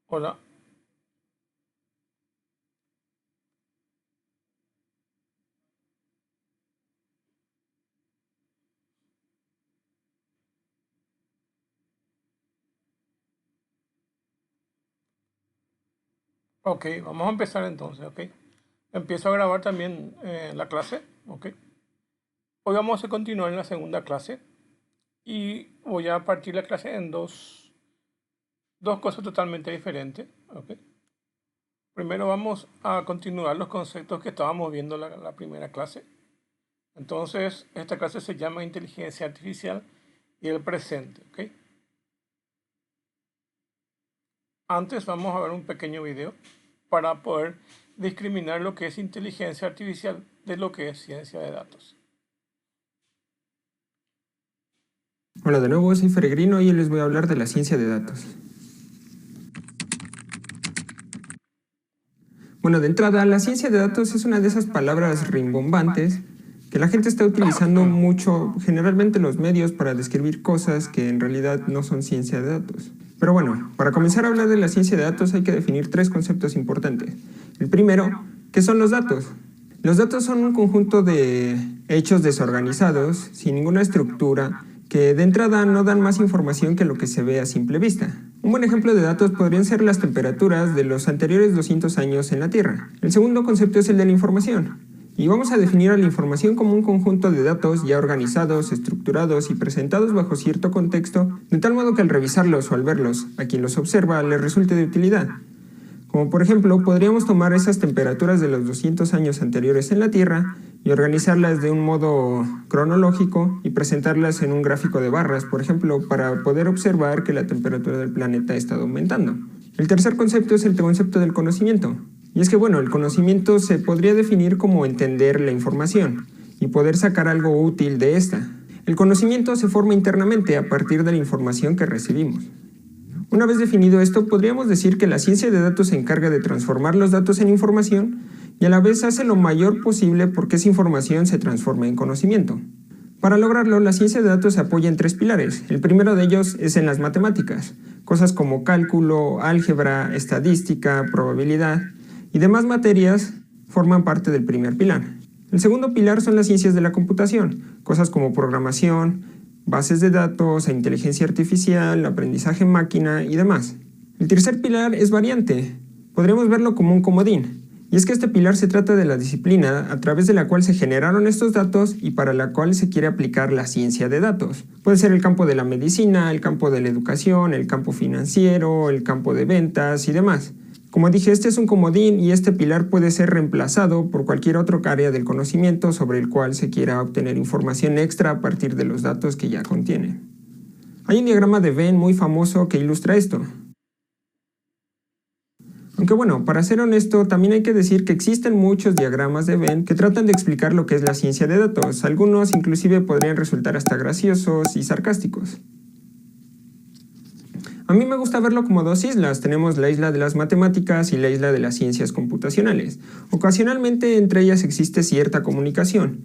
Hola. Ok, vamos a empezar entonces, ok. Empiezo a grabar también la clase, ok. Hoy vamos a continuar en la segunda clase y voy a partir la clase en dos cosas totalmente diferentes, ok. Primero vamos a continuar los conceptos que estábamos viendo la primera clase. Entonces, esta clase se llama Inteligencia Artificial y el presente, ok. Antes vamos a ver un pequeño video para poder discriminar lo que es inteligencia artificial de lo que es ciencia de datos. Hola de nuevo, soy Feregrino y hoy les voy a hablar de la ciencia de datos. Bueno, de entrada, la ciencia de datos es una de esas palabras rimbombantes que la gente está utilizando mucho, generalmente los medios, para describir cosas que en realidad no son ciencia de datos. Pero bueno, para comenzar a hablar de la ciencia de datos hay que definir tres conceptos importantes. El primero, ¿qué son los datos? Los datos son un conjunto de hechos desorganizados, sin ninguna estructura, que de entrada no dan más información que lo que se ve a simple vista. Un buen ejemplo de datos podrían ser las temperaturas de los anteriores 200 años en la Tierra. El segundo concepto es el de la información. Y vamos a definir a la información como un conjunto de datos ya organizados, estructurados y presentados bajo cierto contexto, de tal modo que al revisarlos o al verlos, a quien los observa le resulte de utilidad. Como por ejemplo, podríamos tomar esas temperaturas de los 200 años anteriores en la Tierra y organizarlas de un modo cronológico y presentarlas en un gráfico de barras, por ejemplo, para poder observar que la temperatura del planeta ha estado aumentando. El tercer concepto es el concepto del conocimiento. Y es que, bueno, el conocimiento se podría definir como entender la información y poder sacar algo útil de esta. El conocimiento se forma internamente a partir de la información que recibimos. Una vez definido esto, podríamos decir que la ciencia de datos se encarga de transformar los datos en información y a la vez hace lo mayor posible porque esa información se transforme en conocimiento. Para lograrlo, la ciencia de datos se apoya en tres pilares. El primero de ellos es en las matemáticas, cosas como cálculo, álgebra, estadística, probabilidad y demás materias forman parte del primer pilar. El segundo pilar son las ciencias de la computación, cosas como programación, bases de datos, inteligencia artificial, aprendizaje en máquina y demás. El tercer pilar es variante. Podríamos verlo como un comodín. Y es que este pilar se trata de la disciplina a través de la cual se generaron estos datos y para la cual se quiere aplicar la ciencia de datos. Puede ser el campo de la medicina, el campo de la educación, el campo financiero, el campo de ventas y demás. Como dije, este es un comodín y este pilar puede ser reemplazado por cualquier otro área del conocimiento sobre el cual se quiera obtener información extra a partir de los datos que ya contiene. Hay un diagrama de Venn muy famoso que ilustra esto. Aunque bueno, para ser honesto, también hay que decir que existen muchos diagramas de Venn que tratan de explicar lo que es la ciencia de datos. Algunos inclusive podrían resultar hasta graciosos y sarcásticos. A mí me gusta verlo como dos islas. Tenemos la isla de las matemáticas y la isla de las ciencias computacionales. Ocasionalmente entre ellas existe cierta comunicación,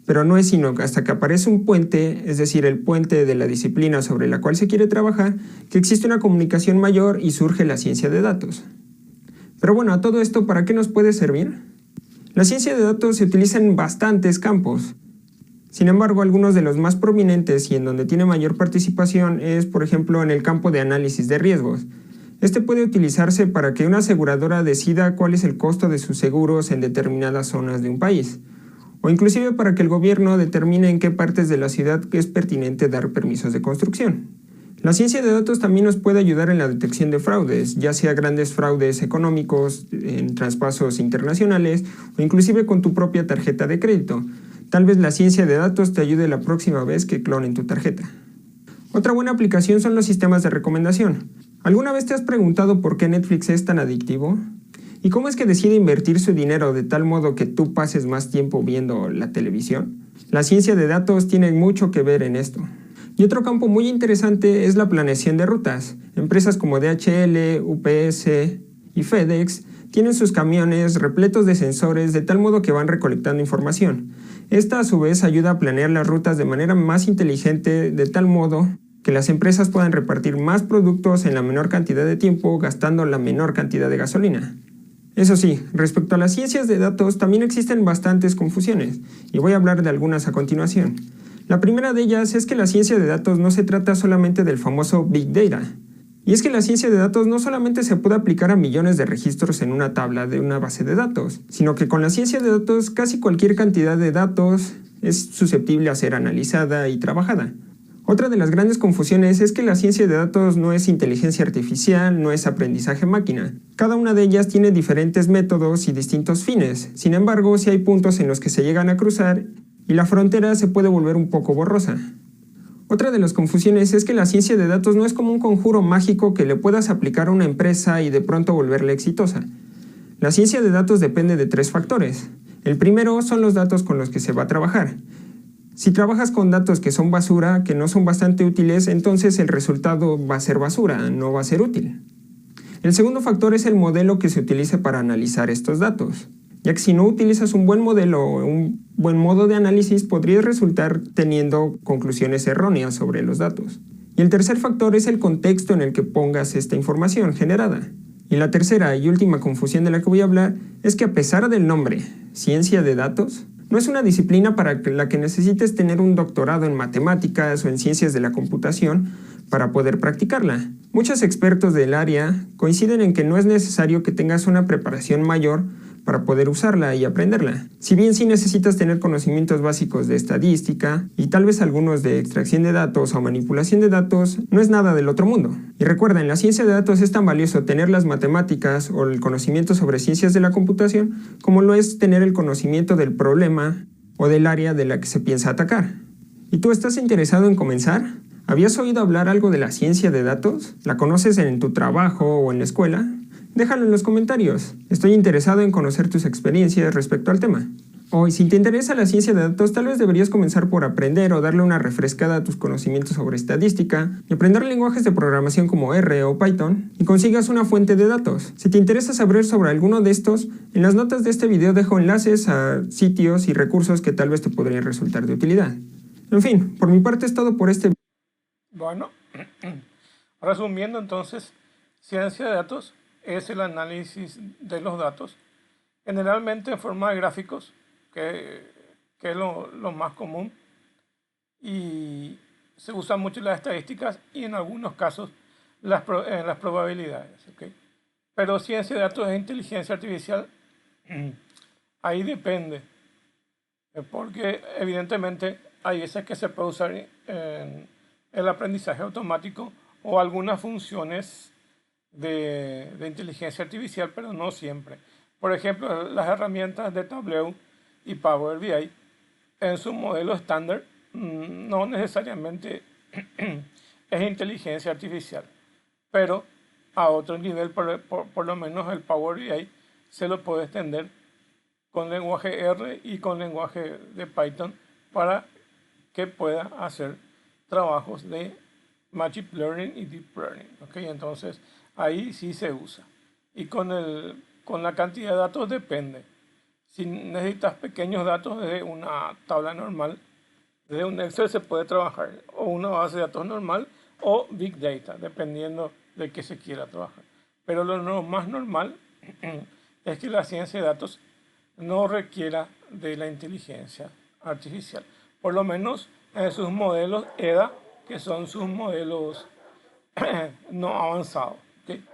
pero no es sino hasta que aparece un puente, es decir, el puente de la disciplina sobre la cual se quiere trabajar, que existe una comunicación mayor y surge la ciencia de datos. Pero bueno, a todo esto, ¿para qué nos puede servir? La ciencia de datos se utiliza en bastantes campos. Sin embargo, algunos de los más prominentes y en donde tiene mayor participación es, por ejemplo, en el campo de análisis de riesgos. Este puede utilizarse para que una aseguradora decida cuál es el costo de sus seguros en determinadas zonas de un país, o inclusive para que el gobierno determine en qué partes de la ciudad es pertinente dar permisos de construcción. La ciencia de datos también nos puede ayudar en la detección de fraudes, ya sea grandes fraudes económicos, en traspasos internacionales o inclusive con tu propia tarjeta de crédito. Tal vez la ciencia de datos te ayude la próxima vez que clonen tu tarjeta. Otra buena aplicación son los sistemas de recomendación. ¿Alguna vez te has preguntado por qué Netflix es tan adictivo? ¿Y cómo es que decide invertir su dinero de tal modo que tú pases más tiempo viendo la televisión? La ciencia de datos tiene mucho que ver en esto. Y otro campo muy interesante es la planeación de rutas. Empresas como DHL, UPS y FedEx tienen sus camiones repletos de sensores de tal modo que van recolectando información. Esta a su vez ayuda a planear las rutas de manera más inteligente de tal modo que las empresas puedan repartir más productos en la menor cantidad de tiempo gastando la menor cantidad de gasolina. Eso sí, respecto a las ciencias de datos también existen bastantes confusiones, y voy a hablar de algunas a continuación. La primera de ellas es que la ciencia de datos no se trata solamente del famoso Big Data. Y es que la ciencia de datos no solamente se puede aplicar a millones de registros en una tabla de una base de datos, sino que con la ciencia de datos casi cualquier cantidad de datos es susceptible a ser analizada y trabajada. Otra de las grandes confusiones es que la ciencia de datos no es inteligencia artificial, no es aprendizaje máquina. Cada una de ellas tiene diferentes métodos y distintos fines. Sin embargo, sí hay puntos en los que se llegan a cruzar y la frontera se puede volver un poco borrosa. Otra de las confusiones es que la ciencia de datos no es como un conjuro mágico que le puedas aplicar a una empresa y de pronto volverla exitosa. La ciencia de datos depende de 3 factores. El primero son los datos con los que se va a trabajar. Si trabajas con datos que son basura, que no son bastante útiles, entonces el resultado va a ser basura, no va a ser útil. El segundo factor es el modelo que se utilice para analizar estos datos, ya que si no utilizas un buen modelo o un buen modo de análisis, podrías resultar teniendo conclusiones erróneas sobre los datos. Y el tercer factor es el contexto en el que pongas esta información generada. Y la tercera y última confusión de la que voy a hablar es que a pesar del nombre, ciencia de datos, no es una disciplina para la que necesites tener un doctorado en matemáticas o en ciencias de la computación para poder practicarla. Muchos expertos del área coinciden en que no es necesario que tengas una preparación mayor para poder usarla y aprenderla. Si bien sí necesitas tener conocimientos básicos de estadística y tal vez algunos de extracción de datos o manipulación de datos, no es nada del otro mundo. Y recuerda, en la ciencia de datos es tan valioso tener las matemáticas o el conocimiento sobre ciencias de la computación como lo es tener el conocimiento del problema o del área de la que se piensa atacar. ¿Y tú estás interesado en comenzar? ¿Habías oído hablar algo de la ciencia de datos? ¿La conoces en tu trabajo o en la escuela? Déjalo en los comentarios. Estoy interesado en conocer tus experiencias respecto al tema. Hoy, si te interesa la ciencia de datos, tal vez deberías comenzar por aprender o darle una refrescada a tus conocimientos sobre estadística y aprender lenguajes de programación como R o Python y consigas una fuente de datos. Si te interesa saber sobre alguno de estos, en las notas de este video dejo enlaces a sitios y recursos que tal vez te podrían resultar de utilidad. En fin, por mi parte es todo por este video. Bueno, resumiendo entonces, ciencia de datos es el análisis de los datos, generalmente en forma de gráficos, que es lo más común, y se usan mucho las estadísticas y en algunos casos las probabilidades. ¿Okay? Pero ciencia de datos es inteligencia artificial, ahí depende, porque evidentemente hay veces que se puede usar en el aprendizaje automático o algunas funciones de inteligencia artificial, pero no siempre. Por ejemplo, las herramientas de Tableau y Power BI en su modelo estándar no necesariamente es inteligencia artificial, pero a otro nivel, por lo menos el Power BI se lo puede extender con lenguaje R y con lenguaje de Python para que pueda hacer trabajos de Machine Learning y Deep Learning. ¿Okay? Entonces, ahí sí se usa. Y con la cantidad de datos depende. Si necesitas pequeños datos de una tabla normal, desde un Excel se puede trabajar, o una base de datos normal, o Big Data, dependiendo de qué se quiera trabajar. Pero lo más normal es que la ciencia de datos no requiera de la inteligencia artificial. Por lo menos en sus modelos EDA, que son sus modelos no avanzados. ¿Okay?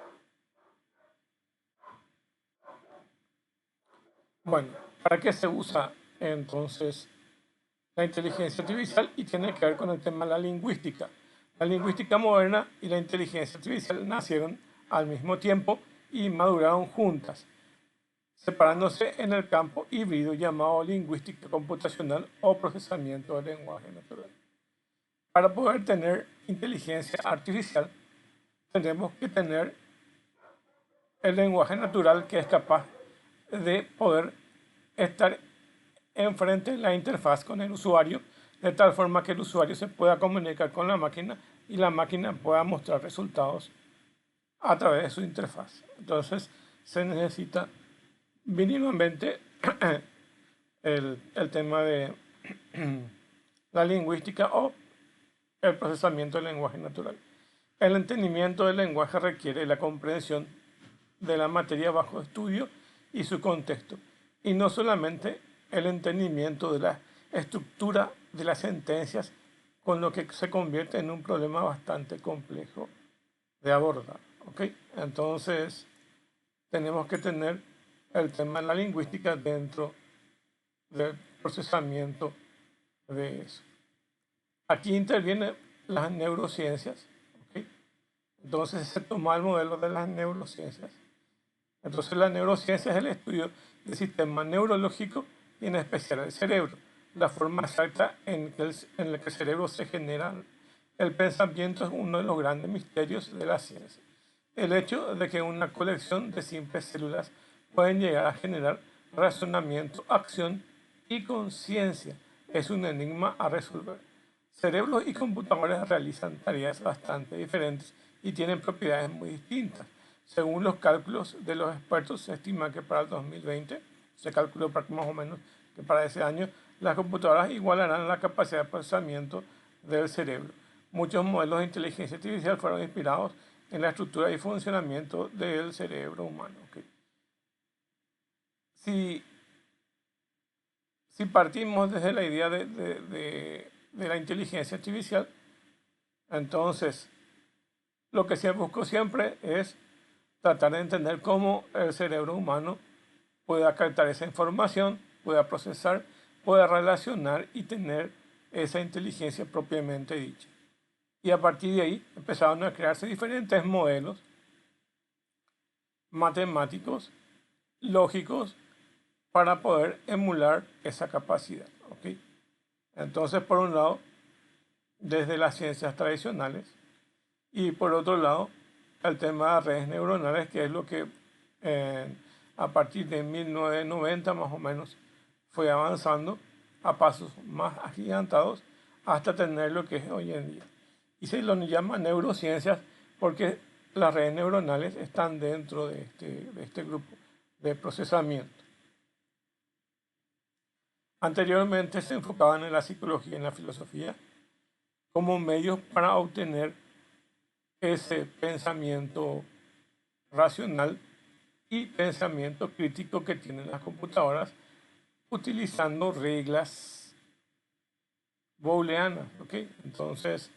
Bueno, ¿para qué se usa entonces la inteligencia artificial? Y tiene que ver con el tema de la lingüística. La lingüística moderna y la inteligencia artificial nacieron al mismo tiempo y maduraron juntas, separándose en el campo híbrido llamado lingüística computacional o procesamiento del lenguaje natural. Para poder tener inteligencia artificial, tenemos que tener el lenguaje natural que es capaz de poder estar enfrente de la interfaz con el usuario, de tal forma que el usuario se pueda comunicar con la máquina y la máquina pueda mostrar resultados a través de su interfaz. Entonces, se necesita mínimamente el tema de la lingüística o el procesamiento del lenguaje natural. El entendimiento del lenguaje requiere la comprensión de la materia bajo estudio y su contexto, y no solamente el entendimiento de la estructura de las sentencias, con lo que se convierte en un problema bastante complejo de abordar. ¿Ok? Entonces, tenemos que tener el tema de la lingüística dentro del procesamiento de eso. Aquí intervienen las neurociencias. ¿Ok? Entonces, se toma el modelo de las neurociencias. Entonces, la neurociencia es el estudio del sistema neurológico y en especial el cerebro, la forma exacta en la que el cerebro se genera. El pensamiento es uno de los grandes misterios de la ciencia. El hecho de que una colección de simples células pueden llegar a generar razonamiento, acción y conciencia es un enigma a resolver. Cerebros y computadores realizan tareas bastante diferentes y tienen propiedades muy distintas. Según los cálculos de los expertos, se estima que para el 2020, se calculó más o menos que para ese año, las computadoras igualarán la capacidad de procesamiento del cerebro. Muchos modelos de inteligencia artificial fueron inspirados en la estructura y funcionamiento del cerebro humano. ¿Okay? Si partimos desde la idea de la inteligencia artificial, entonces lo que se buscó siempre es tratar de entender cómo el cerebro humano pueda captar esa información, pueda procesar, pueda relacionar y tener esa inteligencia propiamente dicha. Y a partir de ahí empezaron a crearse diferentes modelos matemáticos, lógicos, para poder emular esa capacidad. ¿Ok? Entonces, por un lado, desde las ciencias tradicionales y por otro lado, el tema de redes neuronales, que es lo que a partir de 1990 más o menos fue avanzando a pasos más agigantados hasta tener lo que es hoy en día. Y se lo llama neurociencias porque las redes neuronales están dentro de este grupo de procesamiento. Anteriormente se enfocaban en la psicología y en la filosofía como medios para obtener ese pensamiento racional y pensamiento crítico que tienen las computadoras utilizando reglas booleanas, ¿ok? Entonces,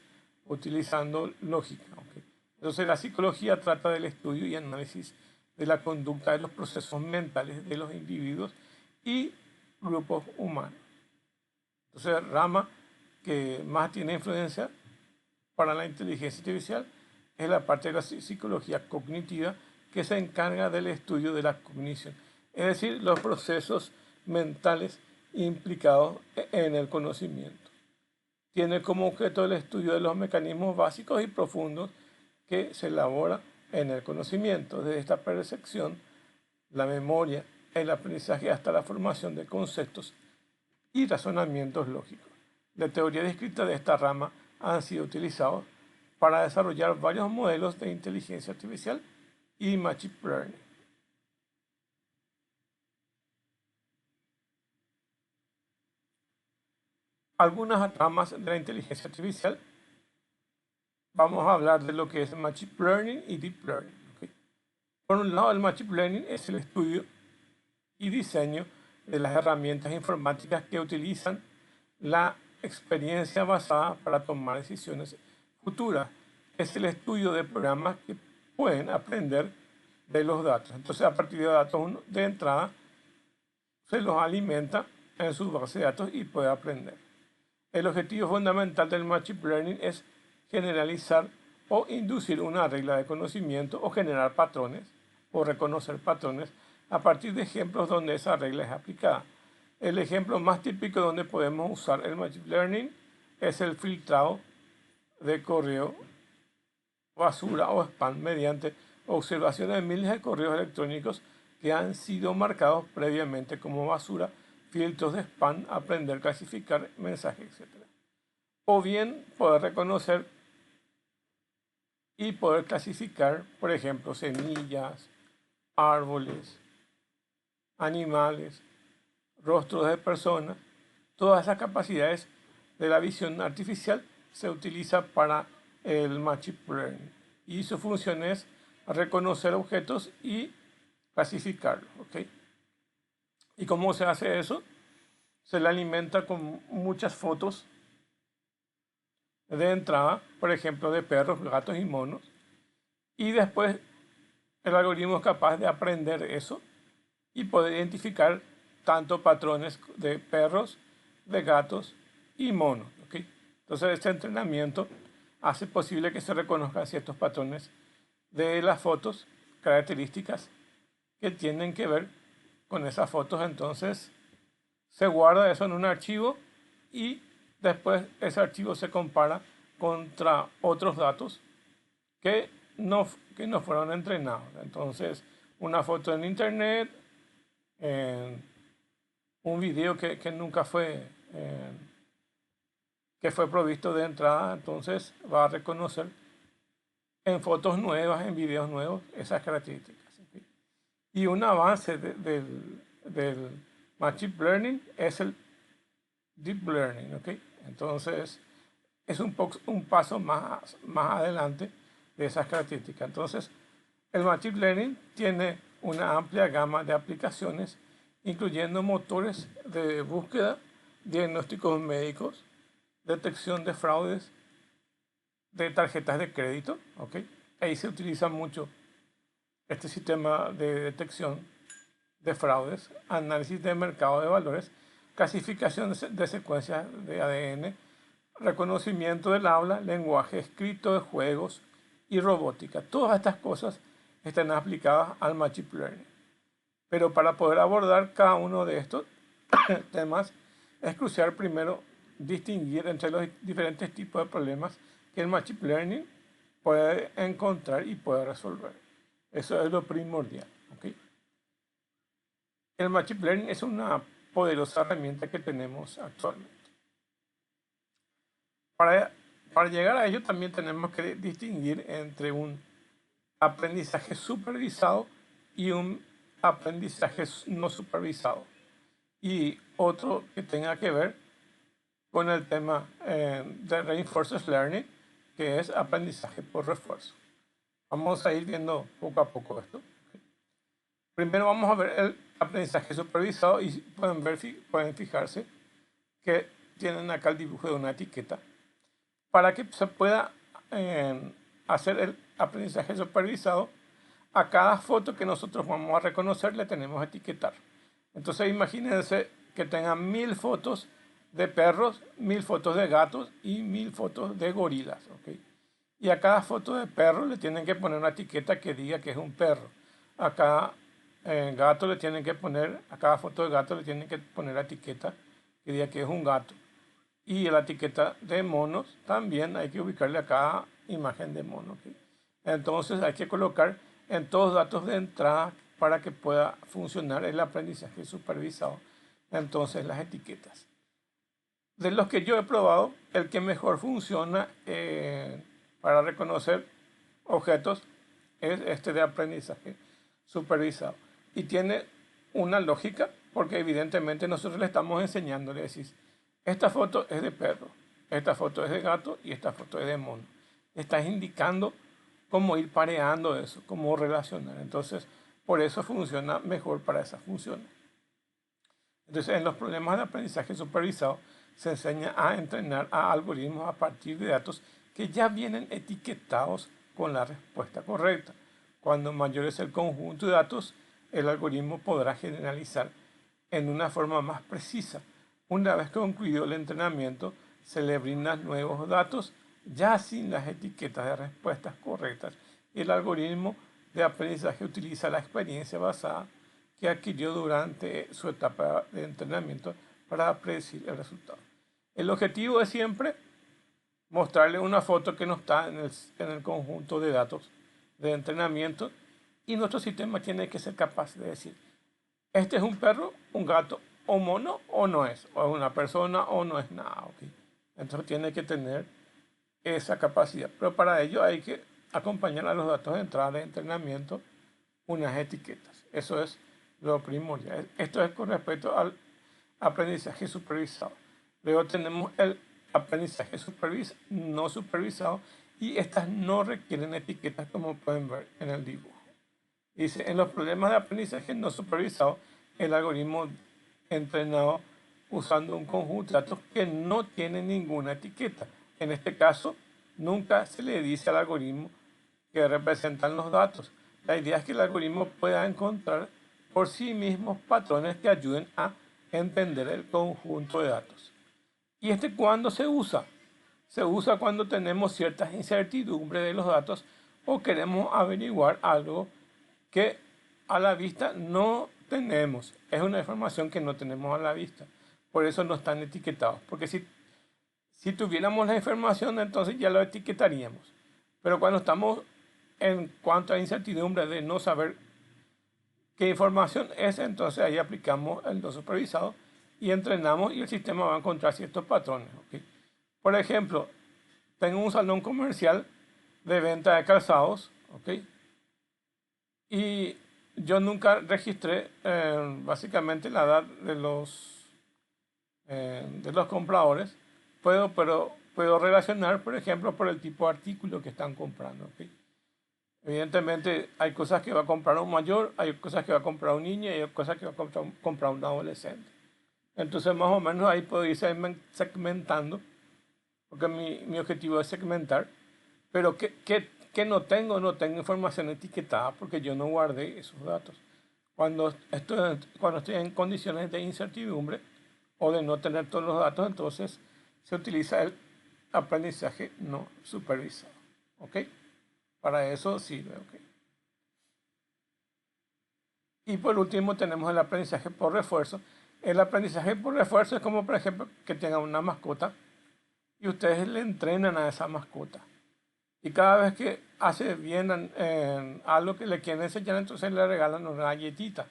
utilizando lógica, ¿ok? Entonces, la psicología trata del estudio y análisis de la conducta de los procesos mentales de los individuos y grupos humanos. Entonces, rama que más tiene influencia para la inteligencia artificial es la parte de la psicología cognitiva que se encarga del estudio de la cognición, es decir, los procesos mentales implicados en el conocimiento. Tiene como objeto el estudio de los mecanismos básicos y profundos que se elaboran en el conocimiento, desde esta percepción, la memoria, el aprendizaje hasta la formación de conceptos y razonamientos lógicos. La teoría descrita de esta rama han sido utilizados para desarrollar varios modelos de inteligencia artificial y machine learning. Algunas ramas de la inteligencia artificial. Vamos a hablar de lo que es machine learning y deep learning. ¿Okay? Por un lado, el machine learning es el estudio y diseño de las herramientas informáticas que utilizan la experiencia basada para tomar decisiones futuras. Es el estudio de programas que pueden aprender de los datos. Entonces, a partir de datos de entrada, se los alimenta en su base de datos y puede aprender. El objetivo fundamental del machine learning es generalizar o inducir una regla de conocimiento o generar patrones o reconocer patrones a partir de ejemplos donde esa regla es aplicada. El ejemplo más típico donde podemos usar el machine learning es el filtrado de correo basura o spam mediante observaciones de miles de correos electrónicos que han sido marcados previamente como basura, filtros de spam, aprender, clasificar mensajes, etc. O bien poder reconocer y poder clasificar, por ejemplo, semillas, árboles, animales, rostros de personas. Todas esas capacidades de la visión artificial se utiliza para el Machine Learning y su función es reconocer objetos y clasificarlos. ¿Ok? ¿Y cómo se hace eso? Se le alimenta con muchas fotos de entrada, por ejemplo, de perros, gatos y monos, y después el algoritmo es capaz de aprender eso y poder identificar tanto patrones de perros, de gatos y monos. ¿Ok? Entonces, este entrenamiento hace posible que se reconozcan ciertos patrones de las fotos, características que tienen que ver con esas fotos. Entonces, se guarda eso en un archivo y después ese archivo se compara contra otros datos que no fueron entrenados. Entonces, una foto en internet, un video que nunca fue, que fue provisto de entrada, entonces va a reconocer en fotos nuevas, en videos nuevos, esas características. ¿Ok? Y un avance del Machine Learning es el Deep Learning. ¿Ok? Entonces, es un paso más adelante de esas características. Entonces, el Machine Learning tiene una amplia gama de aplicaciones, incluyendo motores de búsqueda, diagnósticos médicos, detección de fraudes de tarjetas de crédito. ¿Ok? Ahí se utiliza mucho este sistema de detección de fraudes, análisis de mercado de valores, clasificación de secuencias de ADN, reconocimiento del habla, lenguaje escrito de juegos y robótica. Todas estas cosas están aplicadas al Machine Learning. Pero para poder abordar cada uno de estos temas es crucial primero distinguir entre los diferentes tipos de problemas que el Machine Learning puede encontrar y puede resolver. Eso es lo primordial. ¿Ok? El Machine Learning es una poderosa herramienta que tenemos actualmente. Para llegar a ello también tenemos que distinguir entre un aprendizaje supervisado y un aprendizaje no supervisado. Y otro que tenga que ver con el tema de Reinforcement Learning, que es aprendizaje por refuerzo. Vamos a ir viendo poco a poco esto. Primero vamos a ver el aprendizaje supervisado y pueden fijarse que tienen acá el dibujo de una etiqueta. Para que se pueda hacer el aprendizaje supervisado, a cada foto que nosotros vamos a reconocer le tenemos que etiquetar. Entonces imagínense que tengan 1000 fotos de perros, 1000 fotos de gatos y 1000 fotos de gorilas. ¿Ok? Y a cada foto de perro le tienen que poner una etiqueta que diga que es un perro. A cada gato le tienen que poner, a cada foto de gato le tienen que poner la etiqueta que diga que es un gato. Y la etiqueta de monos también hay que ubicarle a cada imagen de mono. ¿Okay? Entonces hay que colocar en todos datos de entrada para que pueda funcionar el aprendizaje supervisado. Entonces las etiquetas. De los que yo he probado, el que mejor funciona para reconocer objetos es este de aprendizaje supervisado. Y tiene una lógica porque evidentemente nosotros le estamos enseñando, le decís, esta foto es de perro, esta foto es de gato y esta foto es de mono. Estás indicando cómo ir pareando eso, cómo relacionar. Entonces, por eso funciona mejor para esas funciones. Entonces, en los problemas de aprendizaje supervisado se enseña a entrenar a algoritmos a partir de datos que ya vienen etiquetados con la respuesta correcta. Cuando mayor es el conjunto de datos, el algoritmo podrá generalizar en una forma más precisa. Una vez concluido el entrenamiento, se le brindan nuevos datos ya sin las etiquetas de respuestas correctas. Y el algoritmo de aprendizaje utiliza la experiencia basada que adquirió durante su etapa de entrenamiento para predecir el resultado. El objetivo es siempre mostrarle una foto que no está en el conjunto de datos de entrenamiento y nuestro sistema tiene que ser capaz de decir, este es un perro, un gato o mono o no es, o es una persona o no es nada. ¿Okay? Entonces tiene que tener esa capacidad, pero para ello hay que acompañar a los datos de entrada de entrenamiento unas etiquetas. Eso es lo primordial. Esto es con respecto al aprendizaje supervisado. Luego tenemos aprendizaje no supervisado, y estas no requieren etiquetas, como pueden ver en el dibujo. Dice, en los problemas de aprendizaje no supervisado, el algoritmo entrenado usando un conjunto de datos que no tiene ninguna etiqueta. En este caso, nunca se le dice al algoritmo que representan los datos. La idea es que el algoritmo pueda encontrar por sí mismo patrones que ayuden a entender el conjunto de datos. ¿Y cuándo se usa? Se usa cuando tenemos ciertas incertidumbres de los datos o queremos averiguar algo que a la vista no tenemos. Es una información que no tenemos a la vista. Por eso no están etiquetados. Porque si tuviéramos la información, entonces ya lo etiquetaríamos. Pero cuando estamos en cuanto a incertidumbre de no saber qué información es, entonces ahí aplicamos el no supervisado y entrenamos, y el sistema va a encontrar ciertos patrones. ¿Okay? Por ejemplo, tengo un salón comercial de venta de calzados, ¿okay? Y yo nunca registré básicamente la edad de los compradores, pero puedo relacionar, por ejemplo, por el tipo de artículo que están comprando. ¿Okay? Evidentemente hay cosas que va a comprar un mayor, hay cosas que va a comprar un niño y hay cosas que va a comprar un adolescente. Entonces más o menos ahí puedo ir segmentando, porque mi objetivo es segmentar, pero que no tengo información etiquetada porque yo no guardé esos datos. Cuando estoy en condiciones de incertidumbre o de no tener todos los datos, entonces se utiliza el aprendizaje no supervisado. ¿Ok? Para eso sirve. ¿Ok? Y por último tenemos el aprendizaje por refuerzo. El aprendizaje por refuerzo es como, por ejemplo, que tengan una mascota y ustedes le entrenan a esa mascota. Y cada vez que hace bien algo que le quieren enseñar, entonces le regalan una galletita.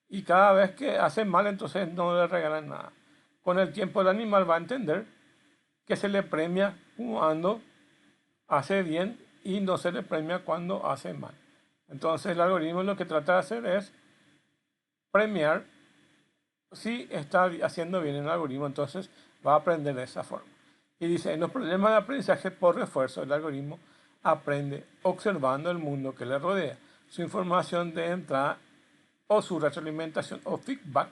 Y cada vez que hace mal, entonces no le regalan nada. Con el tiempo el animal va a entender que se le premia cuando hace bien y no se le premia cuando hace mal. Entonces el algoritmo lo que trata de hacer es premiar si está haciendo bien el algoritmo, entonces va a aprender de esa forma. Y dice, en los problemas de aprendizaje por refuerzo, el algoritmo aprende observando el mundo que le rodea, su información de entrada o su retroalimentación o feedback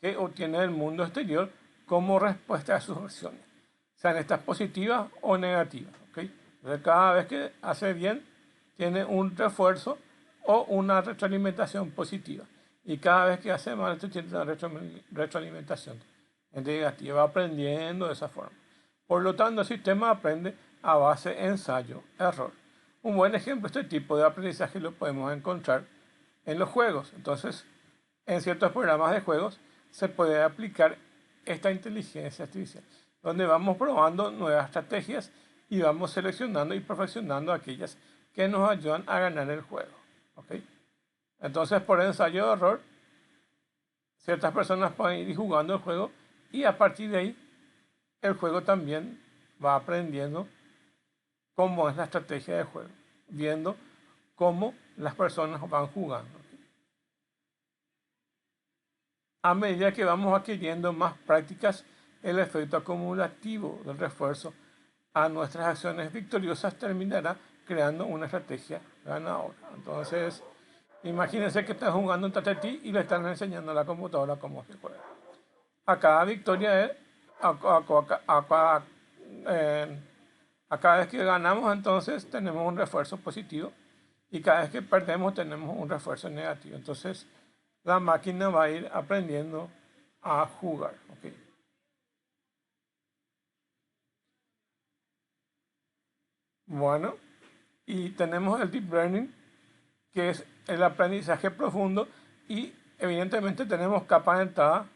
que obtiene del mundo exterior como respuesta a sus acciones, sean estas positivas o negativas. ¿Okay? Entonces, cada vez que hace bien, tiene un refuerzo o una retroalimentación positiva. Y cada vez que hace mal, tiene una retroalimentación negativa. Va aprendiendo de esa forma. Por lo tanto, el sistema aprende a base de ensayo-error. Un buen ejemplo de este tipo de aprendizaje lo podemos encontrar en los juegos. Entonces, en ciertos programas de juegos se puede aplicar esta inteligencia artificial, donde vamos probando nuevas estrategias y vamos seleccionando y perfeccionando aquellas que nos ayudan a ganar el juego. ¿Okay? Entonces, por ensayo-error, ciertas personas pueden ir jugando el juego y a partir de ahí el juego también va aprendiendo cómo es la estrategia de juego, viendo cómo las personas van jugando. A medida que vamos adquiriendo más prácticas, el efecto acumulativo del refuerzo a nuestras acciones victoriosas terminará creando una estrategia ganadora. Entonces, imagínense que están jugando un tatetí y le están enseñando a la computadora cómo se juega. A cada victoria es a cada vez que ganamos, entonces tenemos un refuerzo positivo y cada vez que perdemos tenemos un refuerzo negativo. Entonces la máquina va a ir aprendiendo a jugar. ¿Okay? Bueno, y tenemos el Deep Learning, que es el aprendizaje profundo, y evidentemente tenemos capas de entrada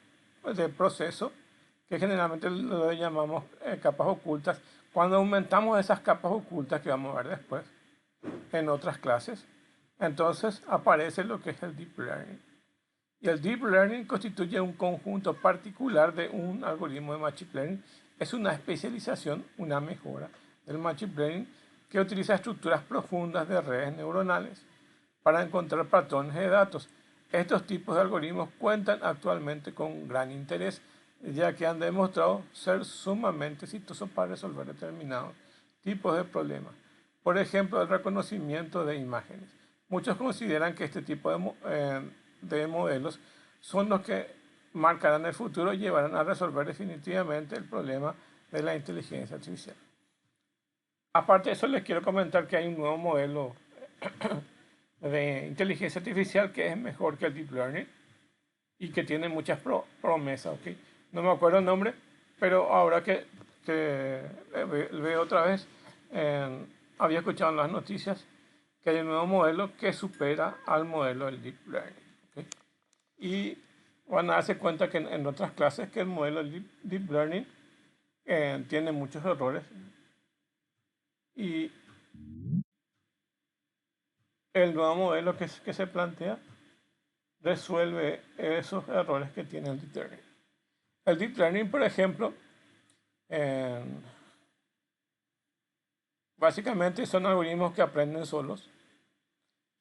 de proceso, que generalmente lo llamamos capas ocultas. Cuando aumentamos esas capas ocultas, que vamos a ver después en otras clases, entonces aparece lo que es el Deep Learning. Y el Deep Learning constituye un conjunto particular de un algoritmo de Machine Learning. Es una especialización, una mejora del Machine Learning que utiliza estructuras profundas de redes neuronales para encontrar patrones de datos. Estos tipos de algoritmos cuentan actualmente con gran interés ya que han demostrado ser sumamente exitosos para resolver determinados tipos de problemas. Por ejemplo, el reconocimiento de imágenes. Muchos consideran que este tipo de modelos son los que marcarán el futuro y llevarán a resolver definitivamente el problema de la inteligencia artificial. Aparte de eso, les quiero comentar que hay un nuevo modelo de inteligencia artificial que es mejor que el Deep Learning y que tiene muchas promesas. ¿Okay? No me acuerdo el nombre, pero ahora que veo otra vez, había escuchado en las noticias que hay un nuevo modelo que supera al modelo del Deep Learning. ¿Okay? Y van a darse cuenta que en otras clases que el modelo del Deep Learning tiene muchos errores y el nuevo modelo que se plantea resuelve esos errores que tiene el Deep Learning. El Deep Learning, por ejemplo, básicamente son algoritmos que aprenden solos,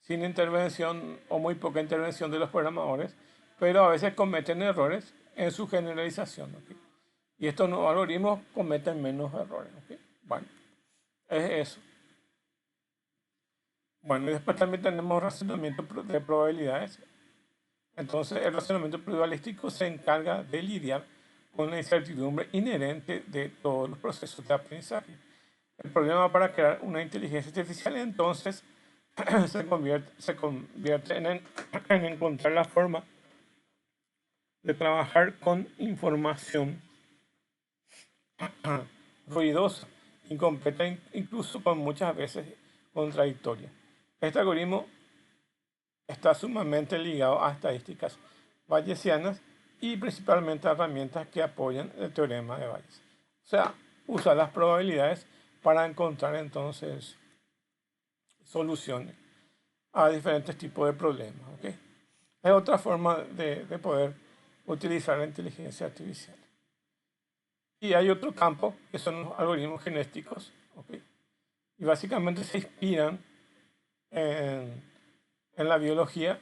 sin intervención o muy poca intervención de los programadores, pero a veces cometen errores en su generalización. ¿Okay? Y estos nuevos algoritmos cometen menos errores. ¿Okay? Bueno, es eso. Bueno, y después también tenemos razonamiento de probabilidades. Entonces, el razonamiento probabilístico se encarga de lidiar con la incertidumbre inherente de todos los procesos de aprendizaje. El problema para crear una inteligencia artificial entonces se convierte en encontrar la forma de trabajar con información ruidosa, incompleta, incluso con muchas veces contradictoria. Este algoritmo está sumamente ligado a estadísticas bayesianas y principalmente a herramientas que apoyan el teorema de Bayes. O sea, usa las probabilidades para encontrar entonces soluciones a diferentes tipos de problemas. ¿Okay? Es otra forma de poder utilizar la inteligencia artificial. Y hay otro campo que son los algoritmos genéticos. ¿Okay? Y básicamente se inspiran en la biología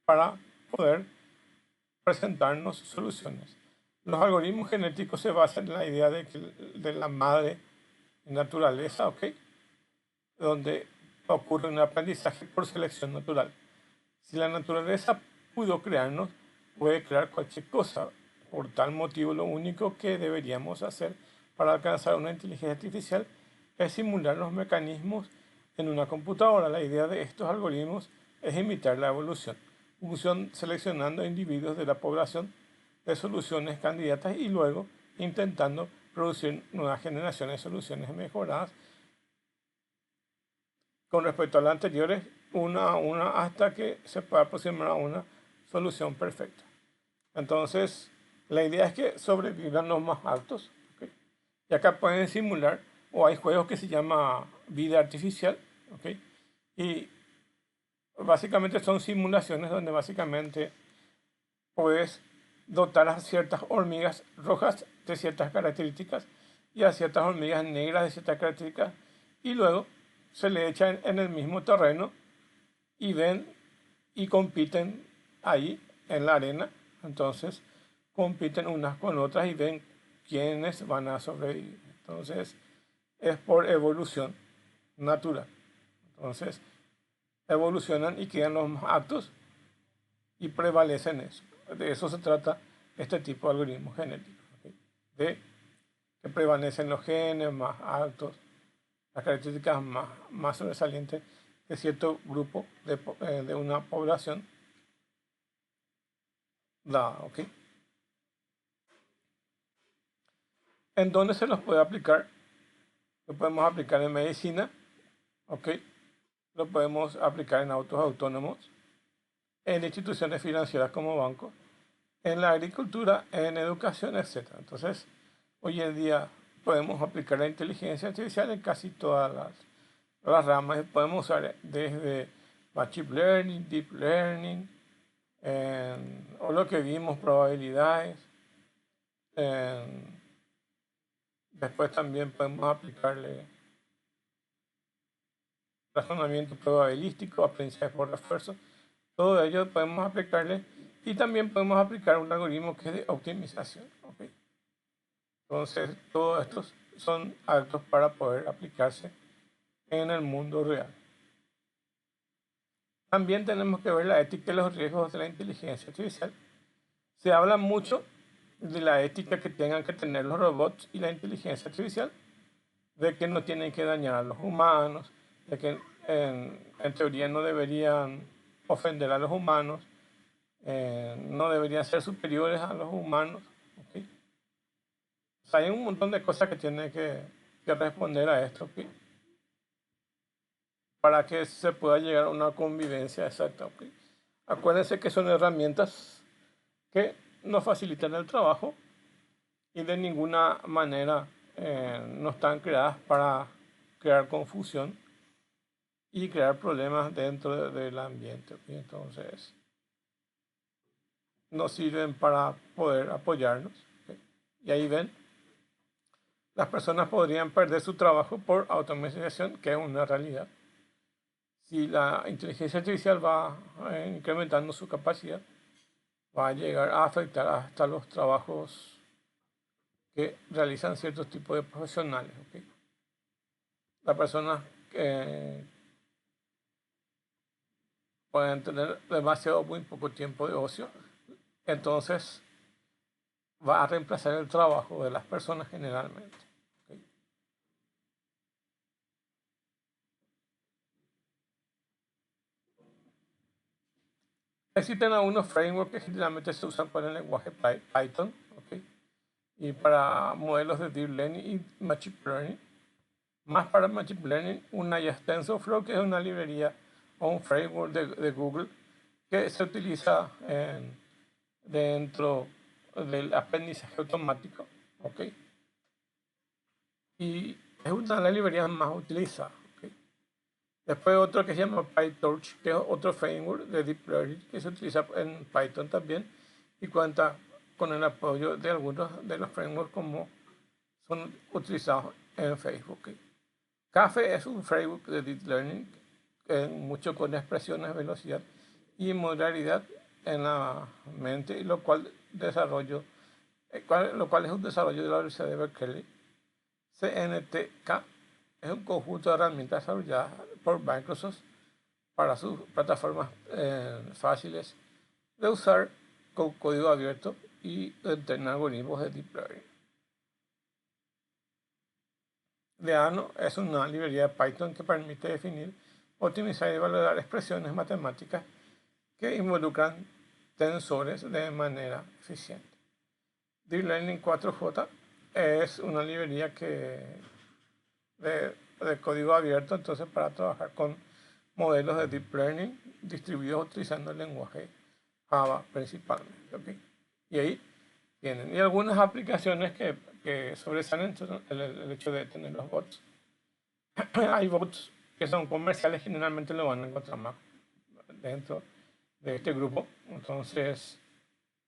para poder presentarnos soluciones. Los algoritmos genéticos se basan en la idea de la madre naturaleza, ¿ok? Donde ocurre un aprendizaje por selección natural. Si la naturaleza pudo crearnos, puede crear cualquier cosa. Por tal motivo, lo único que deberíamos hacer para alcanzar una inteligencia artificial es simular los mecanismos en una computadora. La idea de estos algoritmos es imitar la evolución, seleccionando individuos de la población de soluciones candidatas y luego intentando producir nuevas generaciones de soluciones mejoradas con respecto a las anteriores, una a una, hasta que se pueda aproximar a una solución perfecta. Entonces, la idea es que sobrevivan los más altos. ¿Okay? Y acá pueden simular, o hay juegos que se llama vida artificial, ¿okay? Y básicamente son simulaciones donde básicamente puedes dotar a ciertas hormigas rojas de ciertas características y a ciertas hormigas negras de ciertas características y luego se le echa en el mismo terreno y ven y compiten ahí en la arena. Entonces compiten unas con otras y ven quiénes van a sobrevivir. Entonces es por evolución natural. Entonces evolucionan y quedan los más aptos y prevalecen eso. De eso se trata este tipo de algoritmos genéticos. ¿Okay? De que prevalecen los genes más altos, las características más sobresalientes de cierto grupo de una población. ¿Okay? ¿En dónde se los puede aplicar? Lo podemos aplicar en medicina, ¿okay? Lo podemos aplicar en autos autónomos, en instituciones financieras como bancos, en la agricultura, en educación, etc. Entonces, hoy en día podemos aplicar la inteligencia artificial en casi todas las ramas. Podemos usar desde Machine Learning, Deep Learning, o lo que vimos, probabilidades. Después también podemos aplicarle razonamiento probabilístico, aprendizaje por refuerzo. Todo ello podemos aplicarle Y también podemos aplicar un algoritmo que es de optimización. ¿Ok? Entonces, todos estos son actos para poder aplicarse en el mundo real. También tenemos que ver la ética y los riesgos de la inteligencia artificial. Se habla mucho de la ética que tengan que tener los robots y la inteligencia artificial, de que no tienen que dañar a los humanos, de que en teoría no deberían ofender a los humanos, no deberían ser superiores a los humanos. ¿Ok? O sea, hay un montón de cosas que tienen que responder a esto, ¿ok? Para que se pueda llegar a una convivencia exacta. ¿Ok? Acuérdense que son herramientas que nos facilitan el trabajo y de ninguna manera no están creadas para crear confusión y crear problemas dentro del ambiente. ¿Ok? Entonces, nos sirven para poder apoyarnos. ¿Ok? Y ahí ven, las personas podrían perder su trabajo por automatización, que es una realidad. Si la inteligencia artificial va incrementando su capacidad, va a llegar a afectar hasta los trabajos que realizan ciertos tipos de profesionales. ¿Ok? Las personas pueden tener demasiado muy poco tiempo de ocio, entonces va a reemplazar el trabajo de las personas generalmente. ¿Ok? Existen algunos frameworks que generalmente se usan para el lenguaje Python, ¿ok? Y para modelos de Deep Learning y Machine Learning. Más para Machine Learning, una ya TensorFlow, que es una librería o un framework de Google que se utiliza dentro del aprendizaje automático. ¿Ok? Y es una de las librerías más utilizadas. ¿Ok? Después otro que se llama PyTorch, que es otro framework de Deep Learning que se utiliza en Python también y cuenta con el apoyo de algunos de los frameworks como son utilizados en Facebook. ¿Ok? Café es un framework de Deep Learning, mucho con expresiones, velocidad y modularidad en la mente, y lo cual es un desarrollo de la Universidad de Berkeley. CNTK es un conjunto de herramientas desarrolladas por Microsoft para sus plataformas fáciles de usar con código abierto y entrenar algoritmos de Deep Learning. Leano es una librería de Python que permite definir, optimizar y valorar expresiones matemáticas que involucran tensores de manera eficiente. Deep Learning 4J es una librería de código abierto, entonces para trabajar con modelos de Deep Learning distribuidos utilizando el lenguaje Java principalmente. ¿Ok? Y ahí tienen. Y algunas aplicaciones que sobresalen son el hecho de tener los bots. Hay bots que son comerciales, generalmente lo van a encontrar más dentro de este grupo. Entonces,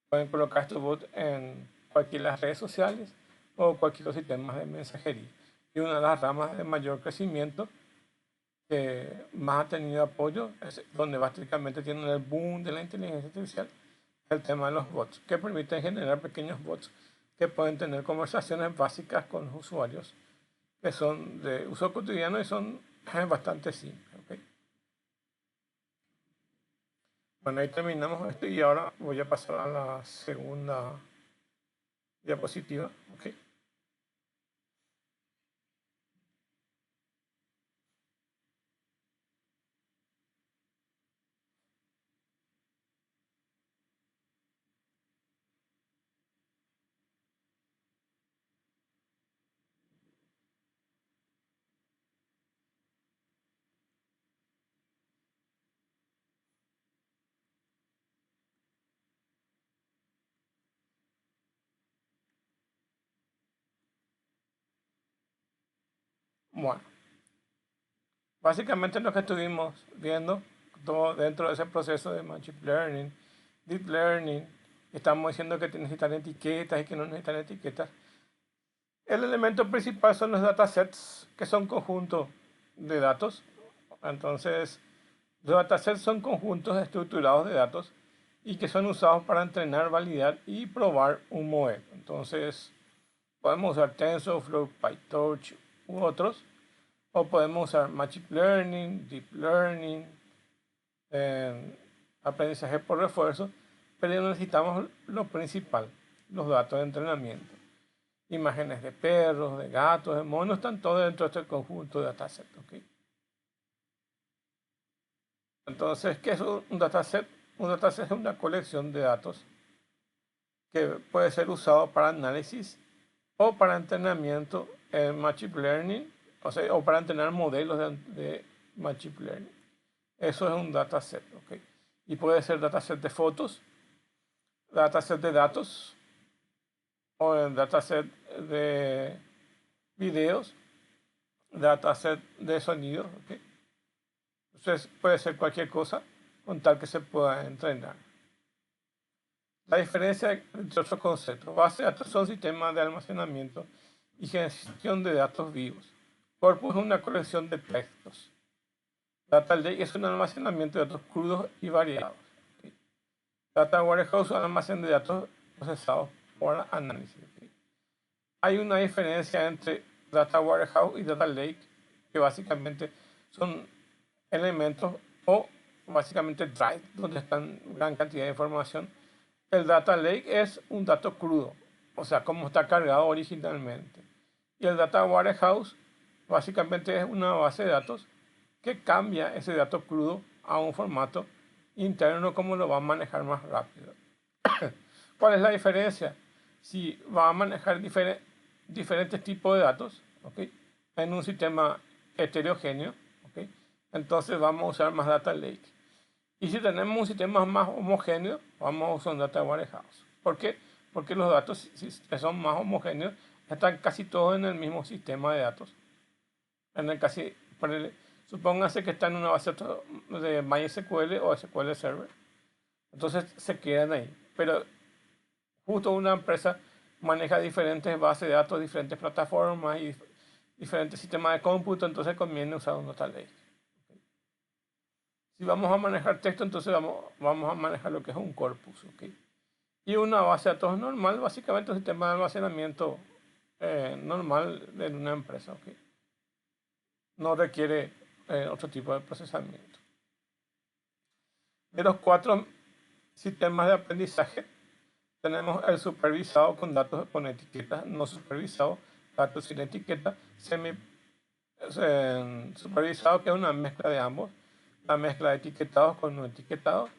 pueden colocar estos bots en cualquiera de las redes sociales o cualquier sistema de mensajería. Y una de las ramas de mayor crecimiento que más ha tenido apoyo, es donde básicamente tienen el boom de la inteligencia artificial, el tema de los bots, que permiten generar pequeños bots que pueden tener conversaciones básicas con los usuarios, que son de uso cotidiano y son bastante simples. ¿Ok? Bueno, ahí terminamos esto y ahora voy a pasar a la segunda diapositiva. ¿Ok? Bueno, básicamente lo que estuvimos viendo todo dentro de ese proceso de Machine Learning, Deep Learning, estamos diciendo que necesitan etiquetas y que no necesitan etiquetas. El elemento principal son los datasets, que son conjuntos de datos. Entonces, los datasets son conjuntos estructurados de datos y que son usados para entrenar, validar y probar un modelo. Entonces, podemos usar TensorFlow, PyTorch u otros, o podemos usar Machine Learning, Deep Learning, aprendizaje por refuerzo, pero necesitamos lo principal, los datos de entrenamiento. Imágenes de perros, de gatos, de monos, están todos dentro de este conjunto de dataset. ¿Okay? Entonces, ¿qué es un dataset? Un dataset es una colección de datos que puede ser usado para análisis o para entrenamiento en Machine Learning, o para entrenar modelos de Machine Learning. Eso es un dataset. ¿Okay? Y puede ser dataset de fotos, dataset de datos, o el dataset de videos, dataset de sonidos. ¿Okay? Entonces puede ser cualquier cosa con tal que se pueda entrenar. La diferencia entre otros conceptos. Base de datos son sistemas de almacenamiento y gestión de datos vivos. Corpus es una colección de textos. Data Lake es un almacenamiento de datos crudos y variados. ¿Okay? Data Warehouse es un almacén de datos procesados por análisis. ¿Okay? Hay una diferencia entre Data Warehouse y Data Lake, que básicamente son elementos o básicamente drive, donde están gran cantidad de información. El Data Lake es un dato crudo, o sea, como está cargado originalmente. Y el Data Warehouse básicamente es una base de datos que cambia ese dato crudo a un formato interno, como lo va a manejar más rápido. ¿Cuál es la diferencia? Si va a manejar diferentes tipos de datos, ¿okay? En un sistema heterogéneo, ¿okay? Entonces vamos a usar más Data Lake. Y si tenemos un sistema más homogéneo, vamos a usar un Data Warehouse. ¿Por qué? Porque los datos, si son más homogéneos, están casi todos en el mismo sistema de datos. Supónganse que está en una base de MySQL o SQL Server. Entonces se quedan ahí. Pero justo una empresa maneja diferentes bases de datos, diferentes plataformas y diferentes sistemas de cómputo, entonces conviene usar un Data Lake. Si vamos a manejar texto, entonces vamos a manejar lo que es un corpus. ¿Okay? Y una base de datos normal, básicamente un sistema de almacenamiento normal de una empresa. ¿Okay? No requiere otro tipo de procesamiento. De los 4 sistemas de aprendizaje, tenemos el supervisado con datos con etiquetas, no supervisado, datos sin etiqueta, supervisado, que es una mezcla de ambos, la mezcla de etiquetados con no etiquetados,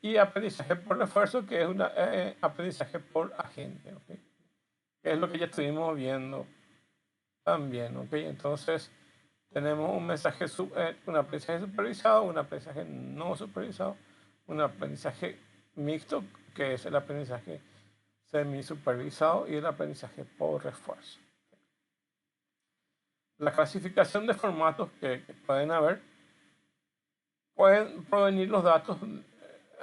y aprendizaje por refuerzo, que es un aprendizaje por agente, ¿okay? Que es lo que ya estuvimos viendo también. ¿Okay? Entonces tenemos un aprendizaje supervisado, un aprendizaje no supervisado, un aprendizaje mixto, que es el aprendizaje semi-supervisado, y el aprendizaje por refuerzo. La clasificación de formatos que pueden haber, pueden provenir los datos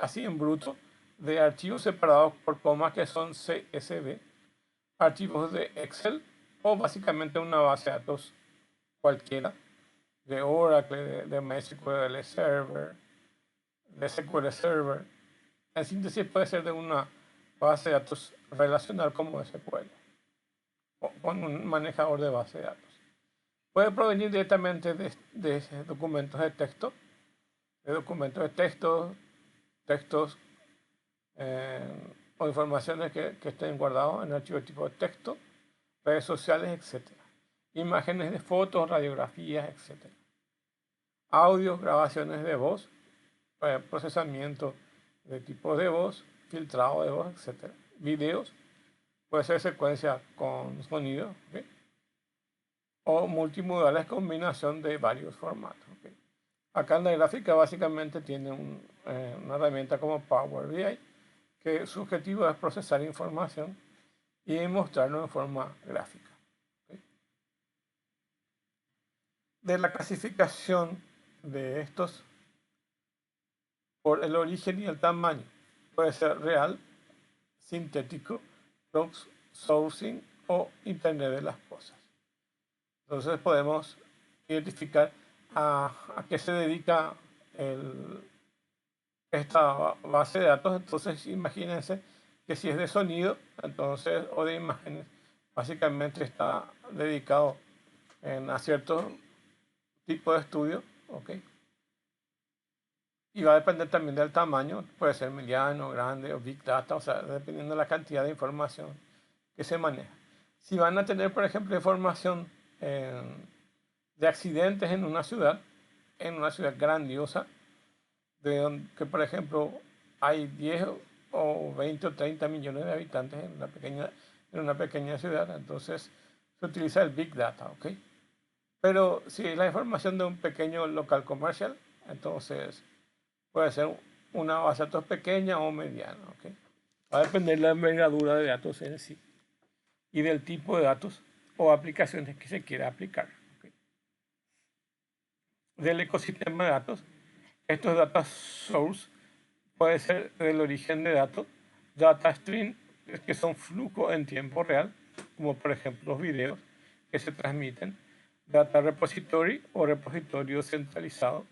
así en bruto de archivos separados por comas, que son CSV, archivos de Excel o básicamente una base de datos cualquiera, de Oracle, de MySQL Server, de SQL Server. En síntesis, puede ser de una base de datos relacional como SQL o con un manejador de base de datos. Puede provenir directamente de documentos de texto, textos o informaciones que estén guardados en archivos de tipo de texto, redes sociales, etc. Imágenes de fotos, radiografías, etc. Audios, grabaciones de voz, procesamiento de tipo de voz, filtrado de voz, etc. Videos, puede ser secuencia con sonido, ¿okay? O multimodales, combinación de varios formatos. ¿Okay? Acá en la gráfica básicamente tiene una herramienta como Power BI, que su objetivo es procesar información y mostrarlo en forma gráfica. ¿Okay? De la clasificación de estos por el origen y el tamaño, puede ser real, sintético, crowdsourcing o Internet de las cosas. Entonces podemos identificar a qué se dedica esta base de datos, entonces imagínense que si es de sonido, entonces, o de imágenes, básicamente está dedicado a cierto tipo de estudio, ¿ok? Y va a depender también del tamaño, puede ser mediano, grande o big data, o sea, dependiendo de la cantidad de información que se maneja. Si van a tener, por ejemplo, información de accidentes en una ciudad grandiosa, de donde, que por ejemplo hay 10 o 20 o 30 millones de habitantes en una pequeña ciudad, entonces se utiliza el Big Data, ¿ok? Pero si es la información de un pequeño local comercial, entonces puede ser una base de datos pequeña o mediana, ¿ok? Va a depender de la envergadura de datos en sí y del tipo de datos o aplicaciones que se quiera aplicar, ¿ok? Del ecosistema de datos, estos data source puede ser del origen de datos, data stream, que son flujos en tiempo real, como por ejemplo los videos que se transmiten, data repository o repositorio centralizado,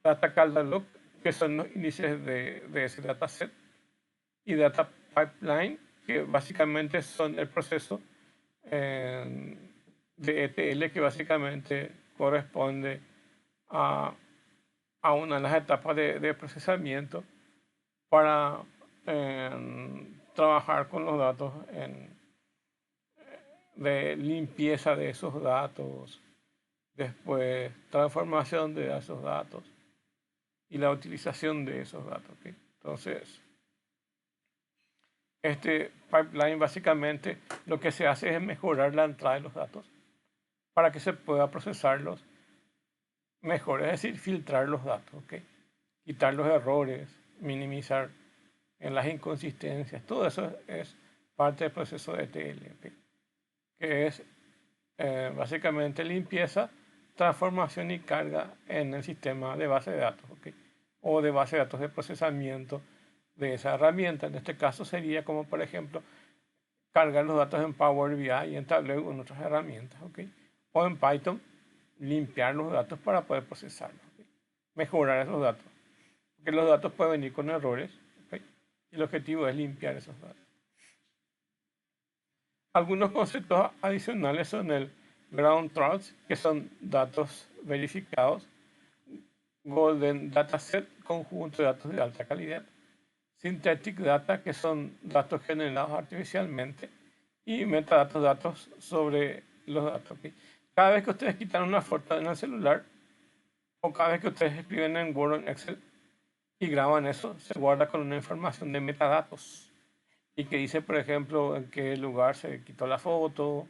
data catalog, que son los índices de ese dataset, y data pipeline, que básicamente son el proceso eh, de ETL que básicamente corresponde a, a una de las etapas de procesamiento para trabajar con los datos de limpieza de esos datos, después transformación de esos datos y la utilización de esos datos. ¿Okay? Entonces, este pipeline básicamente lo que se hace es mejorar la entrada de los datos para que se pueda procesarlos mejor, es decir, filtrar los datos, ¿okay? Quitar los errores, minimizar en las inconsistencias, todo eso es parte del proceso de ETL, ¿okay? Que es básicamente limpieza, transformación y carga en el sistema de base de datos, ¿okay? O de base de datos de procesamiento de esa herramienta. En este caso sería como, por ejemplo, cargar los datos en Power BI y en Tableau con otras herramientas, ¿okay? O en Python, limpiar los datos para poder procesarlos, ¿okay? Mejorar esos datos, porque los datos pueden venir con errores, ¿okay? Y el objetivo es limpiar esos datos. Algunos conceptos adicionales son el Ground Truth, que son datos verificados, Golden Dataset, conjunto de datos de alta calidad, Synthetic Data, que son datos generados artificialmente, y metadatos, datos sobre los datos. ¿Okay? Cada vez que ustedes quitan una foto en el celular, o cada vez que ustedes escriben en Word o en Excel y graban eso, se guarda con una información de metadatos y que dice, por ejemplo, en qué lugar se quitó la foto,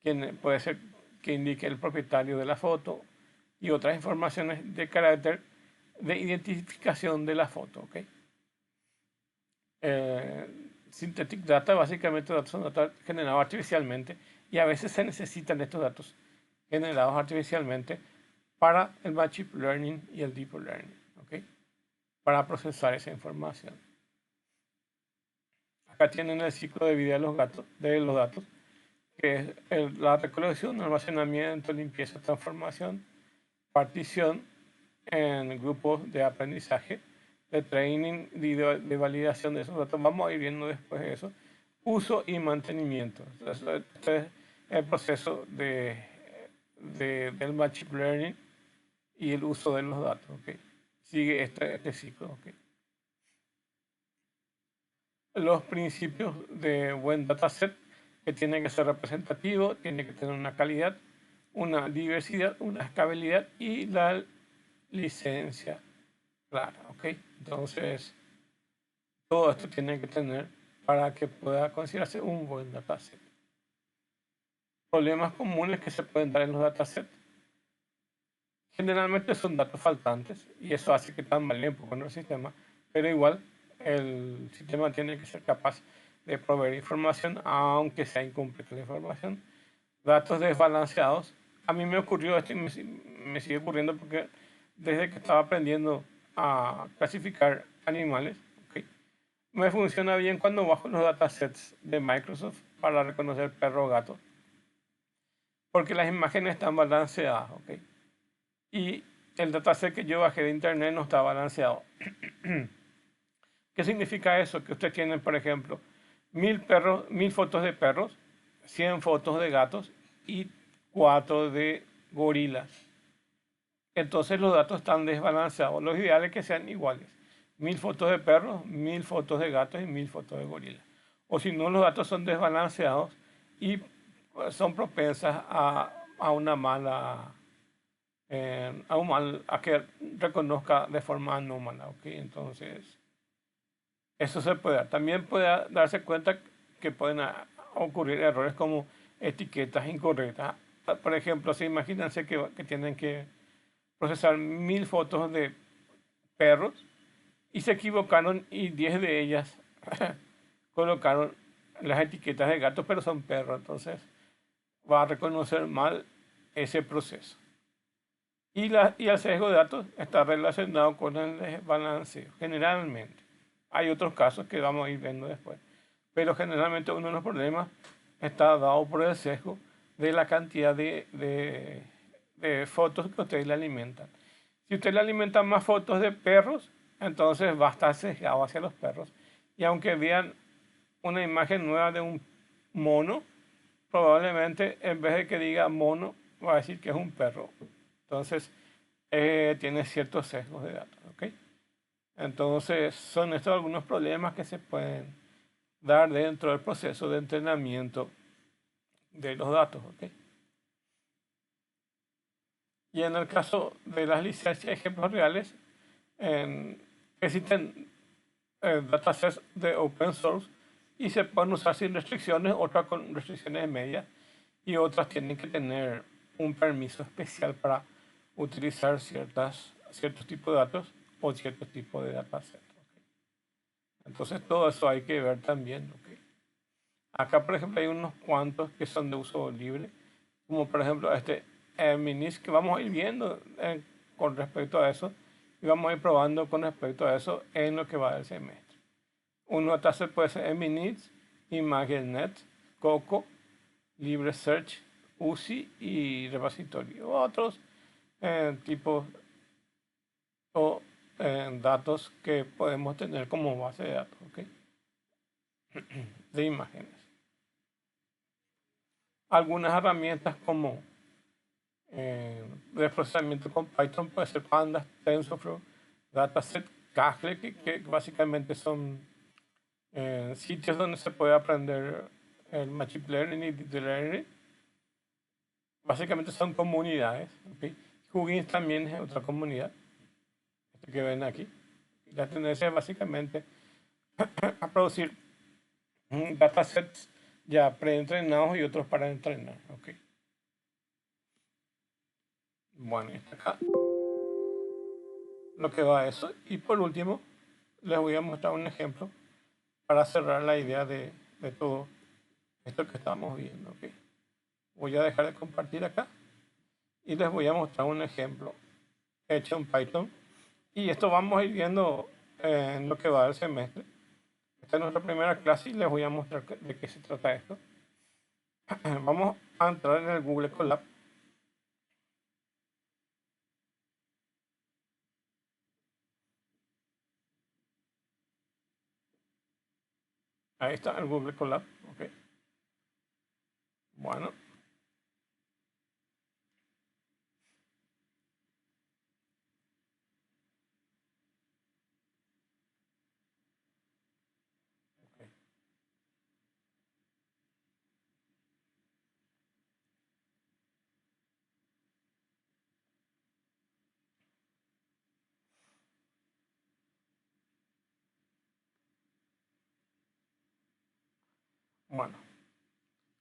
quién puede ser que indique el propietario de la foto y otras informaciones de carácter de identificación de la foto. ¿Okay? Synthetic data, básicamente datos son datos generados artificialmente y a veces se necesitan estos datos generados artificialmente para el Machine Learning y el Deep Learning, ¿okay? Para procesar esa información. Acá tienen el ciclo de vida de los datos, que es la recolección, almacenamiento, limpieza, transformación, partición en grupos de aprendizaje, de training y de validación de esos datos. Vamos a ir viendo después eso. Uso y mantenimiento. Entonces, este es el proceso del machine learning y el uso de los datos. ¿Okay? Sigue este ciclo. ¿Okay? Los principios de buen dataset, que tiene que ser representativo, tiene que tener una calidad, una diversidad, una escalabilidad y la licencia clara, ¿ok? Entonces, todo esto tiene que tener para que pueda considerarse un buen dataset. Problemas comunes que se pueden dar en los datasets. Generalmente son datos faltantes y eso hace que tambalee un poco en el sistema, pero igual el sistema tiene que ser capaz de proveer información aunque sea incompleta la información. Datos desbalanceados. A mí me ocurrió esto y me sigue ocurriendo porque desde que estaba aprendiendo a clasificar animales, ¿okay? Me funciona bien cuando bajo los datasets de Microsoft para reconocer perro o gato, porque las imágenes están balanceadas, ¿okay? Y el dataset que yo bajé de internet no está balanceado. ¿Qué significa eso? Que usted tiene, por ejemplo, 1000 perros, 1000 fotos de perros, 100 fotos de gatos y 4 de gorilas. Entonces los datos están desbalanceados. Lo ideal es que sean iguales. 1000 fotos de perros, 1000 fotos de gatos y 1000 fotos de gorilas. O si no, los datos son desbalanceados y son propensas a una mala, a que reconozca de forma anómala. ¿Ok? Entonces, eso se puede dar. También puede darse cuenta que pueden ocurrir errores como etiquetas incorrectas. Por ejemplo, si imagínense que tienen que procesar 1000 fotos de perros y se equivocaron y 10 de ellas colocaron las etiquetas de gatos, pero son perros. Entonces va a reconocer mal ese proceso. Y el sesgo de datos está relacionado con el desbalanceo, generalmente. Hay otros casos que vamos a ir viendo después. Pero generalmente uno de los problemas está dado por el sesgo de la cantidad de fotos que usted le alimentan. Si usted le alimenta más fotos de perros, entonces va a estar sesgado hacia los perros. Y aunque vean una imagen nueva de un mono, probablemente en vez de que diga mono, va a decir que es un perro. Entonces, tiene ciertos sesgos de datos. ¿Ok? Entonces, son estos algunos problemas que se pueden dar dentro del proceso de entrenamiento de los datos. ¿Ok? Y en el caso de las licencias, ejemplos reales, existen datasets de open source y se pueden usar sin restricciones, otras con restricciones medias y otras tienen que tener un permiso especial para utilizar ciertos tipos de datos o ciertos tipos de datasets. ¿Ok? Entonces todo eso hay que ver también. ¿Ok? Acá, por ejemplo, hay unos cuantos que son de uso libre, como por ejemplo este Minis, que vamos a ir viendo con respecto a eso y vamos a ir probando con respecto a eso en lo que va del semestre. Uno dataset puede ser Minis, ImageNet, Coco, LibreSearch, UCI y repositorio. Otros tipos o datos que podemos tener como base de datos, ¿ok? De imágenes. Algunas herramientas como de procesamiento con Python puede ser Pandas, TensorFlow, Dataset, Kaggle, que básicamente son sitios donde se puede aprender el Machine Learning y Deep Learning. Básicamente son comunidades. ¿Okay? Huggins también es otra comunidad, este que ven aquí. La tendencia es básicamente a producir datasets ya preentrenados y otros para entrenar. ¿Okay? Bueno, y hasta acá lo que va a eso. Y por último, les voy a mostrar un ejemplo para cerrar la idea de todo esto que estamos viendo. ¿Okay? Voy a dejar de compartir acá y les voy a mostrar un ejemplo hecho en Python. Y esto vamos a ir viendo en lo que va del semestre. Esta es nuestra primera clase y les voy a mostrar de qué se trata esto. Vamos a entrar en el Google Colab. Ahí está el Google Colab. Okay. Bueno. Okay. Bueno.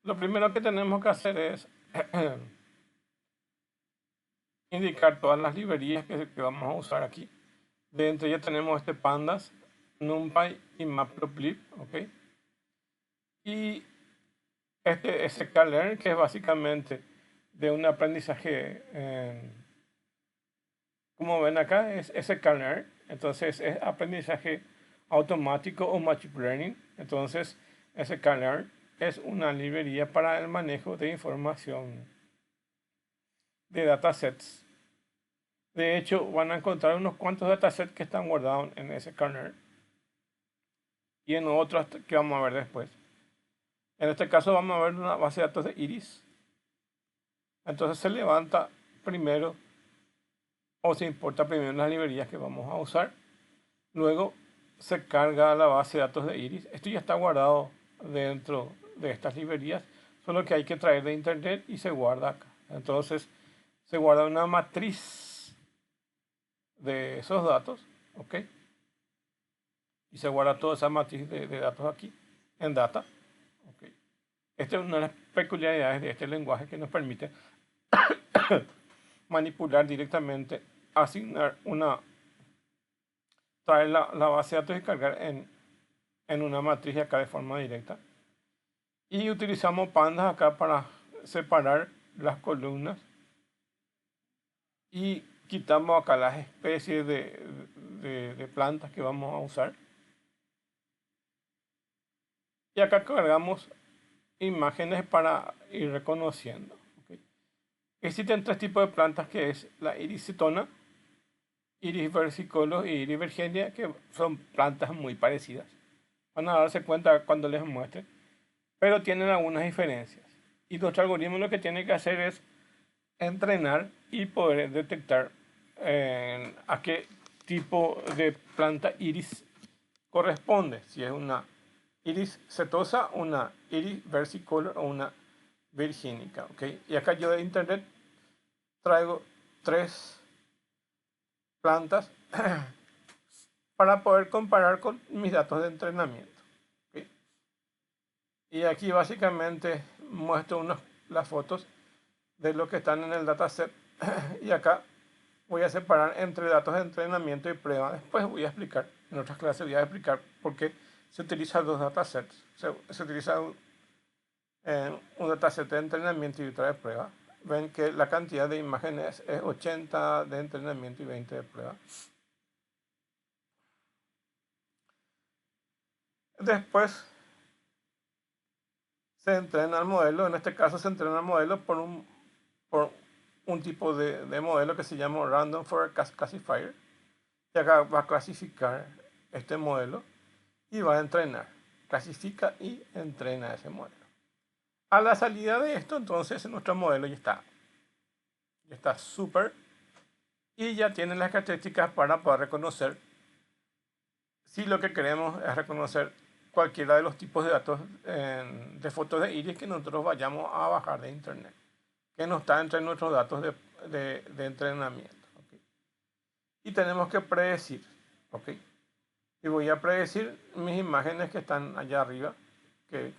Lo primero que tenemos que hacer es indicar todas las librerías que vamos a usar aquí. Dentro ya tenemos este Pandas, NumPy y Matplotlib, ¿ok? Y este sklearn, que es básicamente de un aprendizaje, como ven acá, es sklearn, entonces es aprendizaje automático o machine learning. Entonces, sklearn es una librería para el manejo de información de datasets De hecho, van a encontrar unos cuantos datasets que están guardados en ese kernel y en otros que vamos a ver después. En este caso vamos a ver una base de datos de iris. Entonces se levanta primero o se importa primero las librerías que vamos a usar. Luego se carga la base de datos de iris. Esto ya está guardado dentro de estas librerías, solo que hay que traer de internet y se guarda acá. Entonces se guarda una matriz de esos datos, ¿ok? Y se guarda toda esa matriz de datos aquí en data, ¿ok? Esta es una de las peculiaridades de este lenguaje que nos permite manipular directamente, asignar traer la base de datos y cargar en una matriz acá de forma directa. Y utilizamos pandas acá para separar las columnas y quitamos acá las especies de plantas que vamos a usar. Y acá cargamos imágenes para ir reconociendo. ¿Okay? Existen tres tipos de plantas que es la iris cetona, iris versicolor y iris virginia, que son plantas muy parecidas. Van a darse cuenta cuando les muestre, pero tienen algunas diferencias. Y nuestro algoritmo lo que tiene que hacer es entrenar y poder detectar a qué tipo de planta iris corresponde, si es una iris setosa, una iris versicolor o una virgínica, ¿ok? Y acá yo de internet traigo tres plantas para poder comparar con mis datos de entrenamiento, ¿ok? Y aquí básicamente muestro las fotos de lo que están en el dataset y acá voy a separar entre datos de entrenamiento y prueba. Después voy a explicar, en otras clases voy a explicar por qué se utilizan dos datasets. Se utiliza un dataset de entrenamiento y otro de prueba. Ven que la cantidad de imágenes es 80 de entrenamiento y 20 de prueba. Después se entrena el modelo, en este caso se entrena el modelo por un tipo de modelo que se llama Random Forest Classifier. Y acá va a clasificar este modelo y va a entrenar. Clasifica y entrena ese modelo. A la salida de esto, entonces nuestro modelo ya está súper y ya tiene las características para poder reconocer si lo que queremos es reconocer cualquiera de los tipos de datos de fotos de iris que nosotros vayamos a bajar de internet, que no está entre nuestros datos de entrenamiento. ¿Okay? Y tenemos que predecir, ¿ok? Y voy a predecir mis imágenes que están allá arriba, que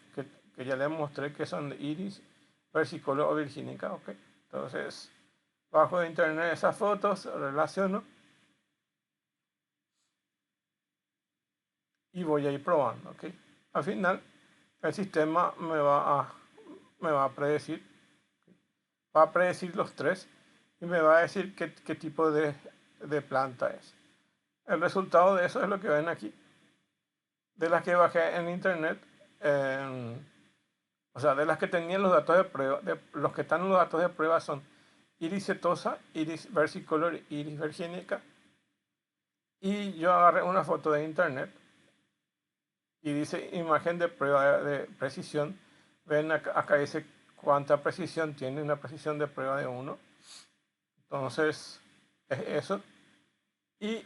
ya les mostré que son de iris, versicolor o virgínica, ¿ok? Entonces, bajo de internet esas fotos, relaciono y voy a ir probando, ¿ok? Al final, el sistema me va a predecir, va a predecir los tres y me va a decir qué tipo de planta es. El resultado de eso es lo que ven aquí. De las que bajé en internet, o sea, de las que tenían los datos de prueba, los que están en los datos de prueba son iris setosa, iris versicolor, iris virgínica. Y yo agarré una foto de internet y dice imagen de prueba de precisión. Ven acá dice cuánta precisión tiene, una precisión de prueba de 1. Entonces, es eso. Y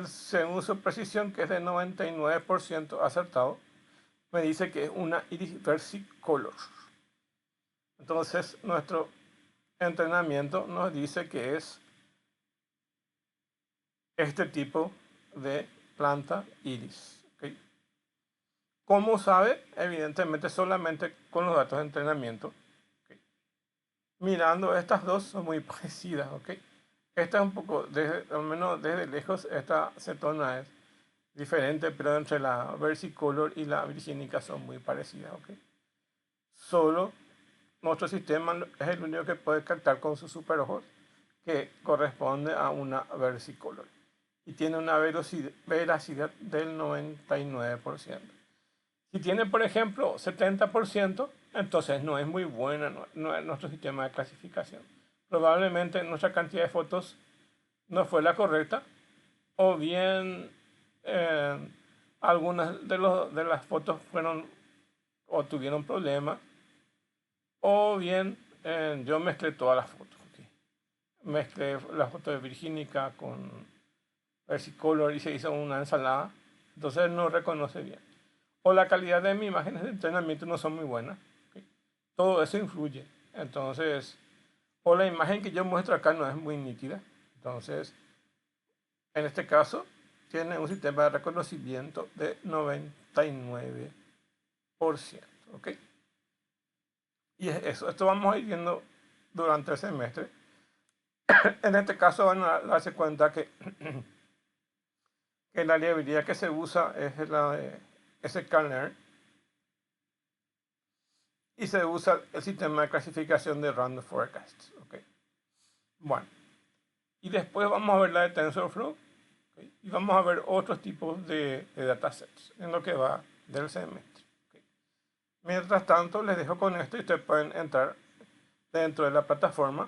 según su precisión, que es de 99% acertado, me dice que es una iris versicolor. Entonces, nuestro entrenamiento nos dice que es este tipo de planta iris. ¿Okay? ¿Cómo sabe? Evidentemente solamente con los datos de entrenamiento. ¿Okay? Mirando estas dos son muy parecidas. ¿Okay? Esta es un poco, al menos desde lejos, esta cetona es diferente, pero entre la versicolor y la virgínica son muy parecidas. ¿Okay? Solo nuestro sistema es el único que puede captar con sus superojos, que corresponde a una versicolor. Y tiene una veracidad del 99%. Si tiene, por ejemplo, 70%, entonces no es muy buena no es nuestro sistema de clasificación. Probablemente nuestra cantidad de fotos no fue la correcta, o bien algunas de las fotos fueron o tuvieron problemas, o bien yo mezclé todas las fotos. ¿Ok? Mezclé la foto de Virginica con Versicolor y se hizo una ensalada, entonces no reconoce bien. O la calidad de mis imágenes de entrenamiento no son muy buenas. ¿Ok? Todo eso influye. Entonces, o la imagen que yo muestro acá no es muy nítida. Entonces, en este caso, tiene un sistema de reconocimiento de 99%. ¿Ok? Y es eso. Esto vamos a ir viendo durante el semestre. En este caso van a darse cuenta que, que la librería que se usa es la de sklearn y se usa el sistema de clasificación de Random Forecasts. ¿Okay? Bueno, y después vamos a ver la de TensorFlow. ¿Okay? Y vamos a ver otros tipos de datasets en lo que va del semestre. ¿Okay? Mientras tanto, les dejo con esto y ustedes pueden entrar dentro de la plataforma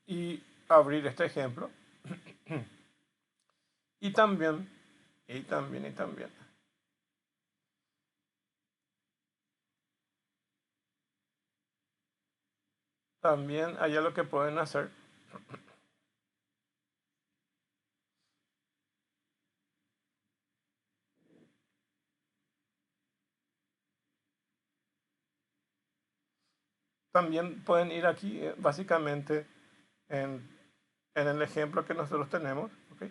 y abrir este ejemplo. y también, y también, y también. También allá lo que pueden hacer también pueden ir aquí básicamente en, en el ejemplo que nosotros tenemos. ¿Okay?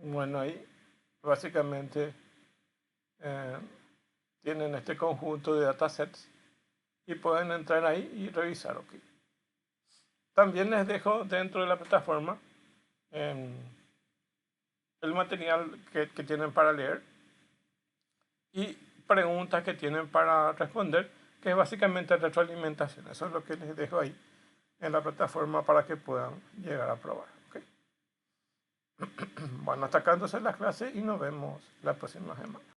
Bueno, ahí básicamente eh, tienen este conjunto de datasets y pueden entrar ahí y revisar. ¿Okay? También les dejo dentro de la plataforma el material que tienen para leer y preguntas que tienen para responder, que es básicamente retroalimentación. Eso es lo que les dejo ahí en la plataforma para que puedan llegar a probar. ¿Okay? Bueno, hasta acá entonces la clase y nos vemos la próxima semana.